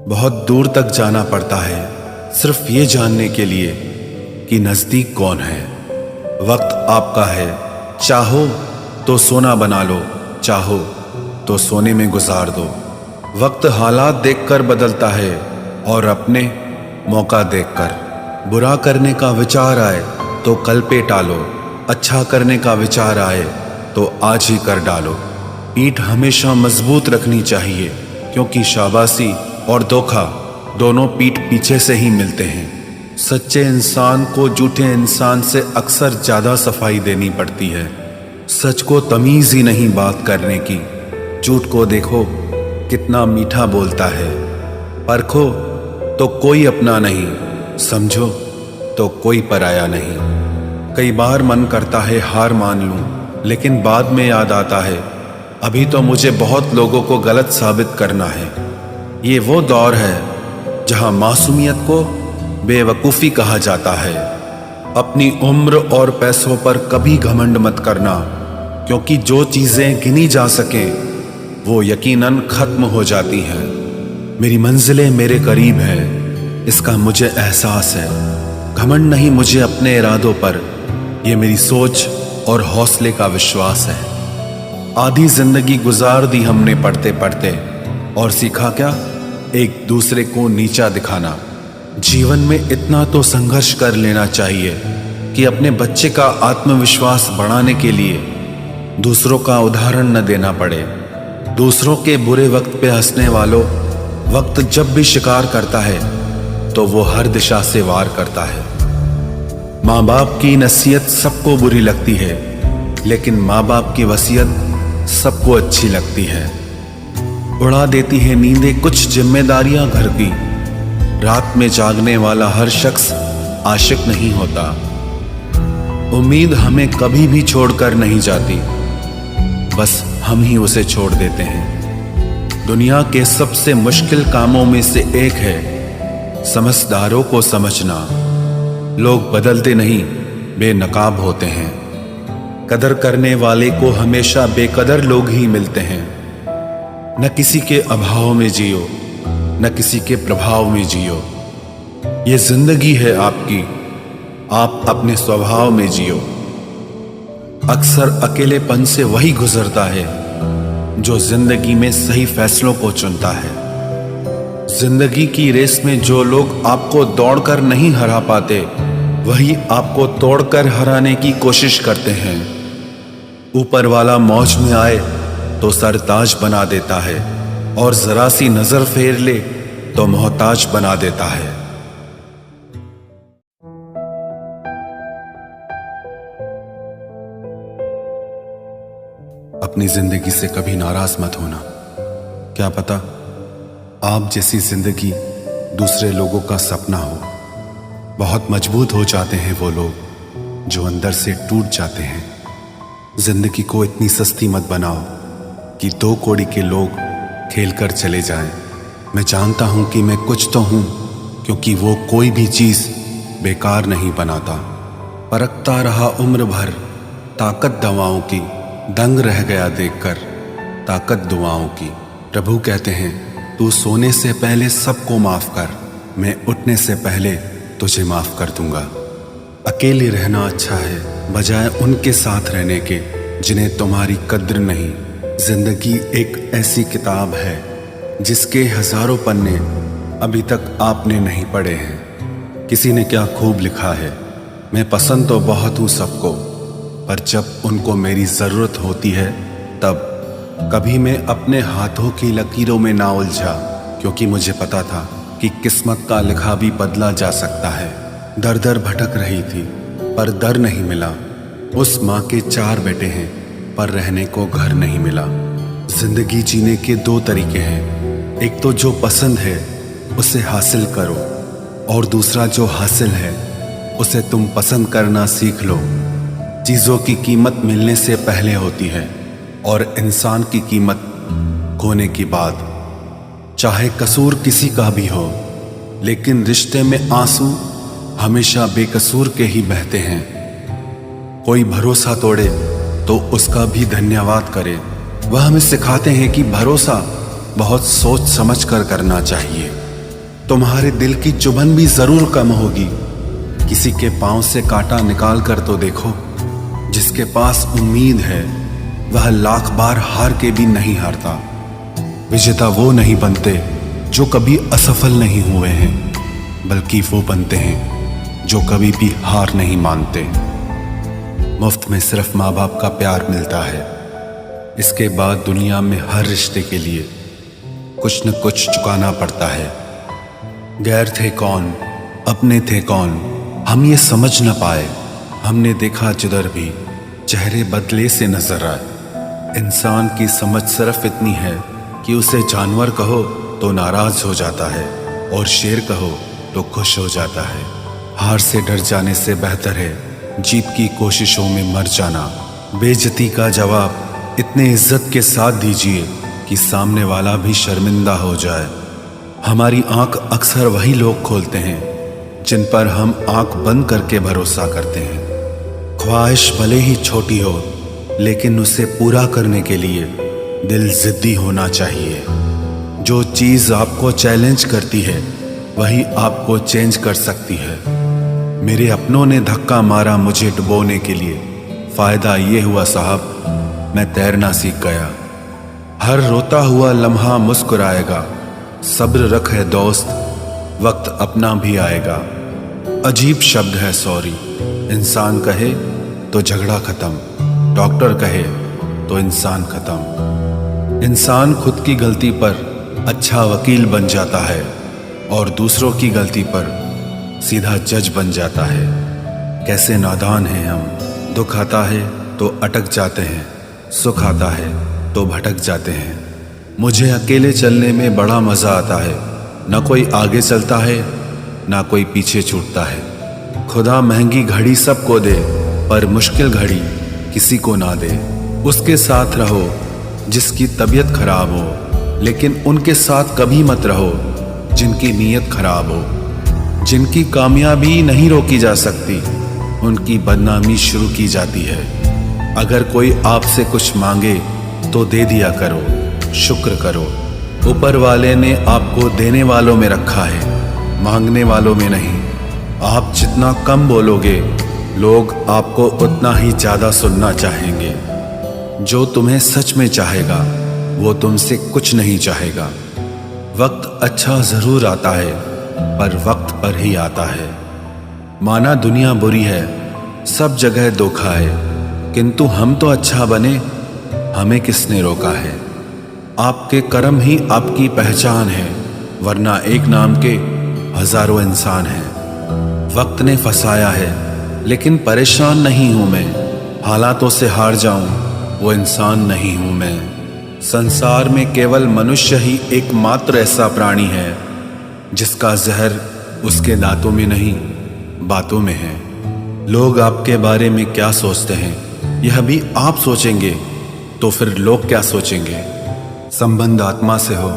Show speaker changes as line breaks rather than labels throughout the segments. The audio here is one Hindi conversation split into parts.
बहुत दूर तक जाना पड़ता है सिर्फ ये जानने के लिए कि नजदीक कौन है। वक्त आपका है, चाहो तो सोना बना लो, चाहो तो सोने में गुजार दो। वक्त हालात देखकर बदलता है और अपने मौका देखकर। बुरा करने का विचार आए तो कल पे टालो, अच्छा करने का विचार आए तो आज ही कर डालो। पीठ हमेशा मजबूत रखनी चाहिए, क्योंकि शाबाशी और धोखा दोनों पीठ पीछे से ही मिलते हैं। सच्चे इंसान को झूठे इंसान से अक्सर ज्यादा सफाई देनी पड़ती है। सच को तमीज ही नहीं बात करने की। झूठ को देखो कितना मीठा बोलता है। परखो तो कोई अपना नहीं, समझो तो कोई पराया नहीं। कई बार मन करता है हार मान लूं, लेकिन बाद में याद आता है अभी तो मुझे बहुत लोगों को गलत साबित करना है। ये वो दौर है जहां मासूमियत को बेवकूफ़ी कहा जाता है। अपनी उम्र और पैसों पर कभी घमंड मत करना, क्योंकि जो चीज़ें गिनी जा सकें वो यकीनन खत्म हो जाती हैं। मेरी मंजिलें मेरे करीब है, इसका मुझे एहसास है। घमंड नहीं मुझे अपने इरादों पर, ये मेरी सोच और हौसले का विश्वास है। आधी जिंदगी गुजार दी हमने पढ़ते पढ़ते, और सीखा क्या? एक दूसरे को नीचा दिखाना। जीवन में इतना तो संघर्ष कर लेना चाहिए कि अपने बच्चे का आत्मविश्वास बढ़ाने के लिए दूसरों का उदाहरण न देना पड़े। दूसरों के बुरे वक्त पे हंसने वालों, वक्त जब भी शिकार करता है तो वो हर दिशा से वार करता है। माँ बाप की नसीहत सबको बुरी लगती है, लेकिन माँ बाप की वसीयत सबको अच्छी लगती है। उड़ा देती है नींदें कुछ जिम्मेदारियां घर की। रात में जागने वाला हर शख्स आशिक नहीं होता। उम्मीद हमें कभी भी छोड़कर नहीं जाती, बस हम ही उसे छोड़ देते हैं। दुनिया के सबसे मुश्किल कामों में से एक है समझदारों को समझना। लोग बदलते नहीं, बेनकाब होते हैं। कदर करने वाले को हमेशा बेकदर लोग ही मिलते हैं। न किसी के अभाव में जियो, न किसी के प्रभाव में जियो। ये जिंदगी है आपकी, आप अपने स्वभाव में जियो। अक्सर अकेलेपन से वही गुजरता है जो जिंदगी में सही फैसलों को चुनता है। जिंदगी की रेस में जो लोग आपको दौड़कर नहीं हरा पाते, वही आपको तोड़कर हराने की कोशिश करते हैं। ऊपर वाला मौज में आए तो सरताज बना देता है, और जरा सी नजर फेर ले तो मोहताज बना देता है। अपनी जिंदगी से कभी नाराज मत होना। क्या पता आप जैसी जिंदगी दूसरे लोगों का सपना हो। बहुत मजबूत हो जाते हैं वो लोग जो अंदर से टूट जाते हैं। जिंदगी को इतनी सस्ती मत बनाओ कि 2 कौड़ी के लोग खेल कर चले जाएं। मैं जानता हूं कि मैं कुछ तो हूं, क्योंकि वो कोई भी चीज बेकार नहीं बनाता। परखता रहा उम्र भर ताकत दवाओं की, दंग रह गया देखकर ताकत दुआओं की। प्रभु कहते हैं तू सोने से पहले सबको माफ कर, मैं उठने से पहले तुझे माफ कर दूंगा। अकेले रहना अच्छा है बजाय उनके साथ रहने के जिन्हें तुम्हारी कद्र नहीं। जिंदगी एक ऐसी किताब है जिसके हजारों पन्ने अभी तक आपने नहीं पढ़े हैं। किसी ने क्या खूब लिखा है, मैं पसंद तो बहुत हूँ सबको, पर जब उनको मेरी जरूरत होती है तब। कभी मैं अपने हाथों की लकीरों में ना उलझा, क्योंकि मुझे पता था कि किस्मत का लिखा भी बदला जा सकता है। दर दर भटक रही थी पर दर नहीं मिला। उस माँ के 4 बेटे हैं पर रहने को घर नहीं मिला। जिंदगी जीने के 2 तरीके हैं, एक तो जो पसंद है उसे हासिल करो, और दूसरा जो हासिल है उसे तुम पसंद करना सीख लो। चीज़ों की कीमत मिलने से पहले होती है, और इंसान की कीमत खोने के बाद। चाहे कसूर किसी का भी हो, लेकिन रिश्ते में आंसू हमेशा बेकसूर के ही बहते हैं। कोई भरोसा तोड़े तो उसका भी धन्यवाद करे। वह हमें सिखाते हैं कि भरोसा बहुत सोच समझ कर करना चाहिए। तुम्हारे दिल की चुभन भी जरूर कम होगी। किसी के पांव से कांटा निकाल कर तो देखो। जिसके पास उम्मीद है वह लाख बार हार के भी नहीं हारता। विजेता वो नहीं बनते जो कभी असफल नहीं हुए हैं, बल्कि वो बनते हैं जो कभी भी हार नहीं मानते। मुफ्त में सिर्फ माँ बाप का प्यार मिलता है। इसके बाद दुनिया में हर रिश्ते के लिए कुछ न कुछ चुकाना पड़ता है। गैर थे कौन, अपने थे कौन, हम ये समझ न पाए। हमने देखा जिधर भी चेहरे बदले से नजर आए। इंसान की समझ सिर्फ इतनी है कि उसे जानवर कहो तो नाराज हो जाता है और शेर कहो तो खुश हो जाता है। हार से डर जाने से बेहतर है जीत की कोशिशों में मर जाना। बेइज्जती का जवाब इतने इज्जत के साथ दीजिए कि सामने वाला भी शर्मिंदा हो जाए। हमारी आंख अक्सर वही लोग खोलते हैं जिन पर हम आंख बंद करके भरोसा करते हैं। ख्वाहिश भले ही छोटी हो, लेकिन उसे पूरा करने के लिए दिल जिद्दी होना चाहिए। जो चीज़ आपको चैलेंज करती है वही आपको चेंज कर सकती है। मेरे अपनों ने धक्का मारा मुझे डुबोने के लिए। फ़ायदा ये हुआ साहब, मैं तैरना सीख गया। हर रोता हुआ लम्हा मुस्कुराएगा। सब्र रख है दोस्त, वक्त अपना भी आएगा। अजीब शब्द है सॉरी। इंसान कहे तो झगड़ा खत्म, डॉक्टर कहे तो इंसान खत्म। इंसान खुद की गलती पर अच्छा वकील बन जाता है और दूसरों की गलती पर सीधा जज बन जाता है। कैसे नादान हैं हम। दुख आता है तो अटक जाते हैं, सुख आता है तो भटक जाते हैं। मुझे अकेले चलने में बड़ा मज़ा आता है। ना कोई आगे चलता है ना कोई पीछे छूटता है। खुदा महंगी घड़ी सबको दे पर मुश्किल घड़ी किसी को ना दे। उसके साथ रहो जिसकी तबीयत खराब हो, लेकिन उनके साथ कभी मत रहो जिनकी नीयत खराब हो। जिनकी कामयाबी नहीं रोकी जा सकती, उनकी बदनामी शुरू की जाती है। अगर कोई आपसे कुछ मांगे तो दे दिया करो, शुक्र करो। ऊपर वाले ने आपको देने वालों में रखा है, मांगने वालों में नहीं। आप जितना कम बोलोगे, लोग आपको उतना ही ज्यादा सुनना चाहेंगे। जो तुम्हें सच में चाहेगा वो तुमसे कुछ नहीं चाहेगा। वक्त अच्छा जरूर आता है, पर वक्त पर ही आता है। माना दुनिया बुरी है, सब जगह धोखा है, किंतु हम तो अच्छा बने, हमें किसने रोका है। आपके कर्म ही आपकी पहचान है, वरना एक नाम के हजारों इंसान हैं। वक्त ने फंसाया है, लेकिन परेशान नहीं हूं मैं। हालातों से हार जाऊं वो इंसान नहीं हूं मैं। संसार में केवल मनुष्य ही एकमात्र ऐसा प्राणी है जिसका जहर उसके दांतों में नहीं, बातों में है। लोग आपके बारे में क्या सोचते हैं यह भी आप सोचेंगे तो फिर लोग क्या सोचेंगे। संबंध आत्मा से हो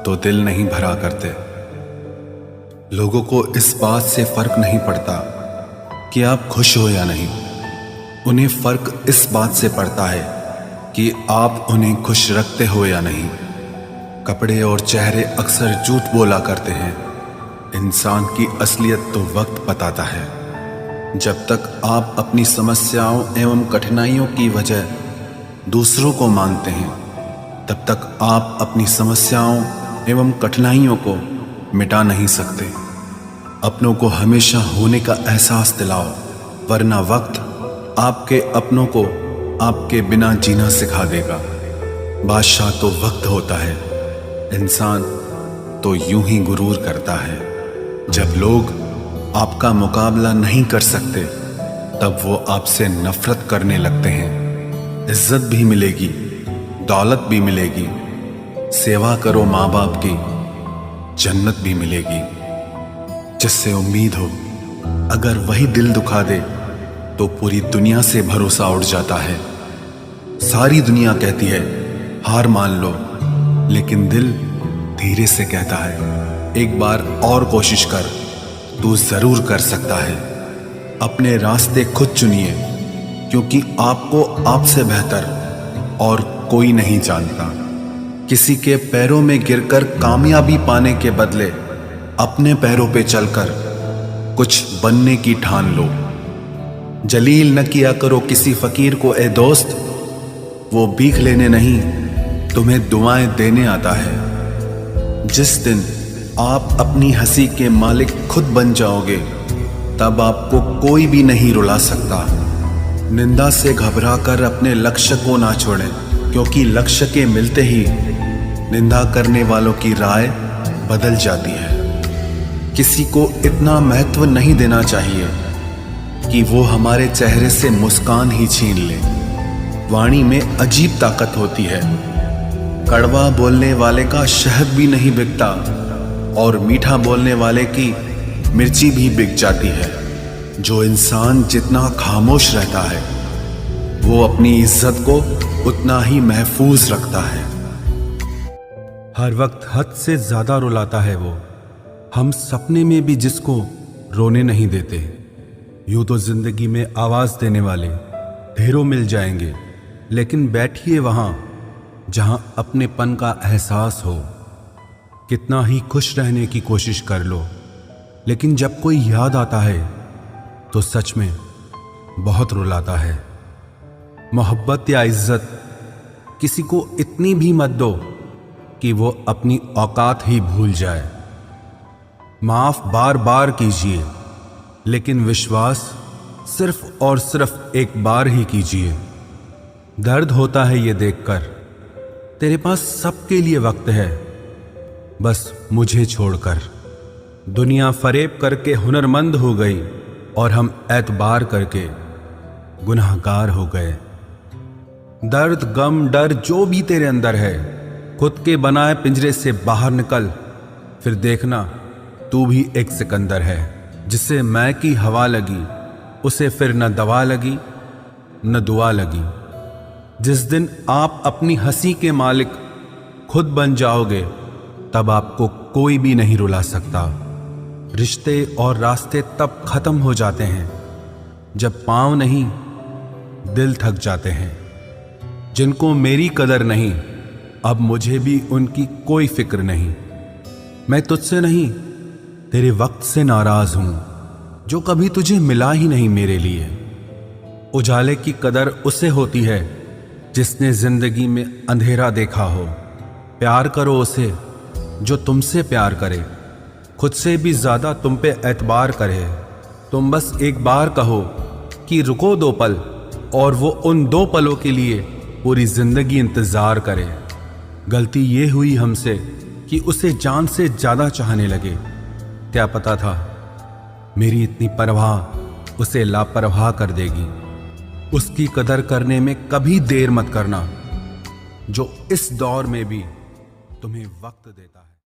तो दिल नहीं भरा करते। लोगों को इस बात से फर्क नहीं पड़ता कि आप खुश हो या नहीं। उन्हें फर्क इस बात से पड़ता है कि आप उन्हें खुश रखते हो या नहीं। कपड़े और चेहरे अक्सर झूठ बोला करते हैं। इंसान की असलियत तो वक्त बताता है। जब तक आप अपनी समस्याओं एवं कठिनाइयों की वजह दूसरों को मानते हैं, तब तक आप अपनी समस्याओं एवं कठिनाइयों को मिटा नहीं सकते। अपनों को हमेशा होने का एहसास दिलाओ, वरना वक्त आपके अपनों को आपके बिना जीना सिखा देगा। बादशाह तो वक्त होता है, इंसान तो यूं ही गुरूर करता है। जब लोग आपका मुकाबला नहीं कर सकते, तब वो आपसे नफरत करने लगते हैं। इज्जत भी मिलेगी, दौलत भी मिलेगी। सेवा करो माँ बाप की, जन्नत भी मिलेगी। जिससे उम्मीद हो, अगर वही दिल दुखा दे तो पूरी दुनिया से भरोसा उड़ जाता है। सारी दुनिया कहती है हार मान लो, लेकिन दिल धीरे से कहता है एक बार और कोशिश कर, तू जरूर कर सकता है। अपने रास्ते खुद चुनिए, क्योंकि आपको आपसे बेहतर और कोई नहीं जानता। किसी के पैरों में गिरकर कामयाबी पाने के बदले अपने पैरों पे चलकर कुछ बनने की ठान लो। जलील न किया करो किसी फकीर को ए दोस्त, वो भीख लेने नहीं तुम्हें दुआएं देने आता है। जिस दिन आप अपनी हंसी के मालिक खुद बन जाओगे, तब आपको कोई भी नहीं रुला सकता। निंदा से घबराकर अपने लक्ष्य को ना छोड़ें, क्योंकि लक्ष्य के मिलते ही निंदा करने वालों की राय बदल जाती है। किसी को इतना महत्व नहीं देना चाहिए कि वो हमारे चेहरे से मुस्कान ही छीन ले। वाणी में अजीब ताकत होती है। कड़वा बोलने वाले का शहद भी नहीं बिकता और मीठा बोलने वाले की मिर्ची भी बिक जाती है। जो इंसान जितना खामोश रहता है, वो अपनी इज्जत को उतना ही महफूज रखता है। हर वक्त हद से ज्यादा रुलाता है वो, हम सपने में भी जिसको रोने नहीं देते। यूं तो जिंदगी में आवाज देने वाले ढेरों मिल जाएंगे, लेकिन बैठिए वहां जहां अपनेपन का एहसास हो। कितना ही खुश रहने की कोशिश कर लो, लेकिन जब कोई याद आता है तो सच में बहुत रुलाता है। मोहब्बत या इज्जत किसी को इतनी भी मत दो कि वो अपनी औकात ही भूल जाए। माफ बार बार कीजिए, लेकिन विश्वास सिर्फ और सिर्फ एक बार ही कीजिए। दर्द होता है ये देखकर तेरे पास सबके लिए वक्त है, बस मुझे छोड़कर। दुनिया फरेब करके हुनरमंद हो गई और हम एतबार करके गुनाहगार हो गए। दर्द, गम, डर जो भी तेरे अंदर है, खुद के बनाए पिंजरे से बाहर निकल, फिर देखना तू भी एक सिकंदर है। जिसे मैं की हवा लगी, उसे फिर न दवा लगी न दुआ लगी। जिस दिन आप अपनी हंसी के मालिक खुद बन जाओगे, तब आपको कोई भी नहीं रुला सकता। रिश्ते और रास्ते तब खत्म हो जाते हैं जब पांव नहीं दिल थक जाते हैं। जिनको मेरी कदर नहीं, अब मुझे भी उनकी कोई फिक्र नहीं। मैं तुझसे नहीं, तेरे वक्त से नाराज हूं, जो कभी तुझे मिला ही नहीं मेरे लिए। उजाले की कदर उसे होती है जिसने जिंदगी में अंधेरा देखा हो। प्यार करो उसे जो तुमसे प्यार करे, खुद से भी ज्यादा तुम पे एतबार करे। तुम बस एक बार कहो कि रुको 2 पल, और वो उन 2 पलों के लिए पूरी जिंदगी इंतजार करे। गलती ये हुई हमसे कि उसे जान से ज्यादा चाहने लगे। क्या पता था मेरी इतनी परवाह उसे लापरवाह कर देगी। उसकी कदर करने में कभी देर मत करना, जो इस दौर में भी तुम्हें वक्त देता है।